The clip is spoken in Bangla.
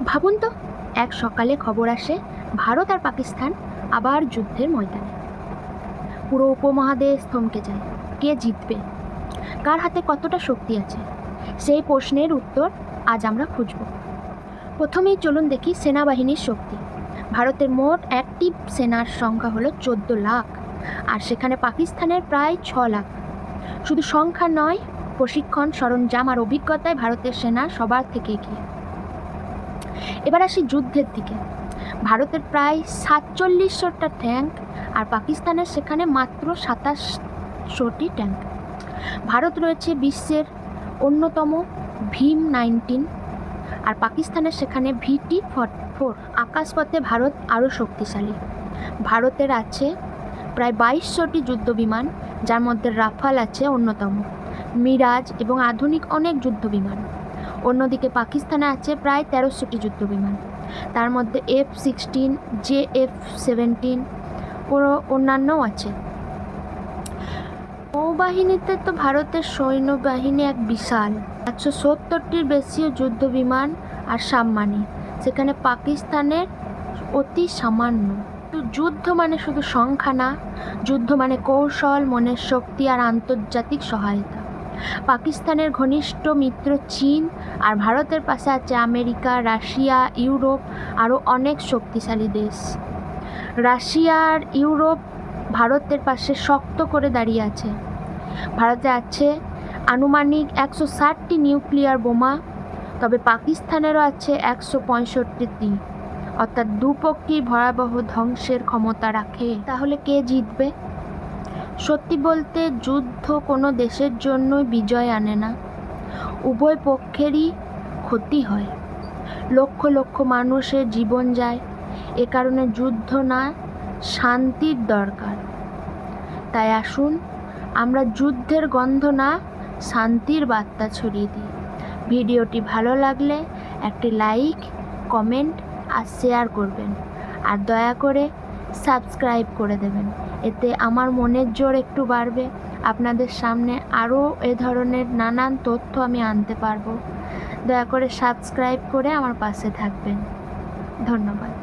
ভাবুন তো, এক সকালে খবর আসে ভারত আর পাকিস্তান আবার যুদ্ধের ময়দানে। পুরো উপমহাদেশ থমকে যায়। কে জিতবে? কার হাতে কতটা শক্তি আছে? সেই প্রশ্নের উত্তর আজ আমরা খুঁজব। প্রথমেই চলুন দেখি সেনাবাহিনীর শক্তি। ভারতের মোট অ্যাক্টিভ সেনার সংখ্যা হলো 14 লাখ, আর সেখানে পাকিস্তানের প্রায় 6 লাখ। শুধু সংখ্যা নয়, প্রশিক্ষণ, সরঞ্জাম আর অভিজ্ঞতায় ভারতের সেনা সবার থেকে এগিয়ে। এবার আসি যুদ্ধের দিকে। ভারতের প্রায় 4700টা ট্যাঙ্ক, আর পাকিস্তানের সেখানে মাত্র 2700টি ট্যাঙ্ক। ভারত রয়েছে বিশ্বের অন্যতম ভীম-19, আর পাকিস্তানের সেখানে VT-44। আকাশপথে ভারত আরও শক্তিশালী। ভারতের আছে প্রায় 2200টি যুদ্ধবিমান, যার মধ্যে রাফাল আছে অন্যতম, মিরাজ এবং আধুনিক অনেক যুদ্ধবিমান। অন্যদিকে পাকিস্তানে আছে প্রায় 1300টি যুদ্ধবিমান, তার মধ্যে F-16, JF-17 ও অন্যান্যও আছে। নৌবাহিনীতে তো ভারতের সৈন্যবাহিনী এক বিশাল, 170টির বেশিও যুদ্ধবিমান আর সাবমারিন, সেখানে পাকিস্তানের অতি সামান্য। যুদ্ধ মানে শুধু সংখ্যা না, যুদ্ধ মানে কৌশল, মনের শক্তি আর আন্তর্জাতিক সহায়তা। পাকিস্তানের ঘনিষ্ঠ মিত্র চীন, আর ভারতের পাশে আছে আমেরিকা, রাশিয়া, ইউরোপ, আরও অনেক শক্তিশালী দেশ। রাশিয়া আর ইউরোপ ভারতের পাশে শক্ত করে দাঁড়িয়ে আছে। ভারতে আছে আনুমানিক 160টি নিউক্লিয়ার বোমা, তবে পাকিস্তানেরও আছে 165টি, অর্থাৎ দুপক্ষই ভয়াবহ ধ্বংসের ক্ষমতা রাখে। তাহলে কে জিতবে? সত্যি বলতে যুদ্ধ কোনো দেশের জন্যই বিজয় আনে না, উভয় পক্ষেরই ক্ষতি হয়, লক্ষ লক্ষ মানুষের জীবন যায়। এ কারণে যুদ্ধ না, শান্তির দরকার। তাই আসুন আমরা যুদ্ধের গন্ধ না, শান্তির বার্তা ছড়িয়ে দিই। ভিডিওটি ভালো লাগলে একটি লাইক, কমেন্ট আর শেয়ার করবেন, আর দয়া করে সাবস্ক্রাইব করে দেবেন। এতে আমার মনের জোর একটু বাড়বে, আপনাদের সামনে আরও এ ধরনের নানান তথ্য আমি আনতে পারবো। দয়া করে সাবস্ক্রাইব করে আমার পাশে থাকবেন। ধন্যবাদ।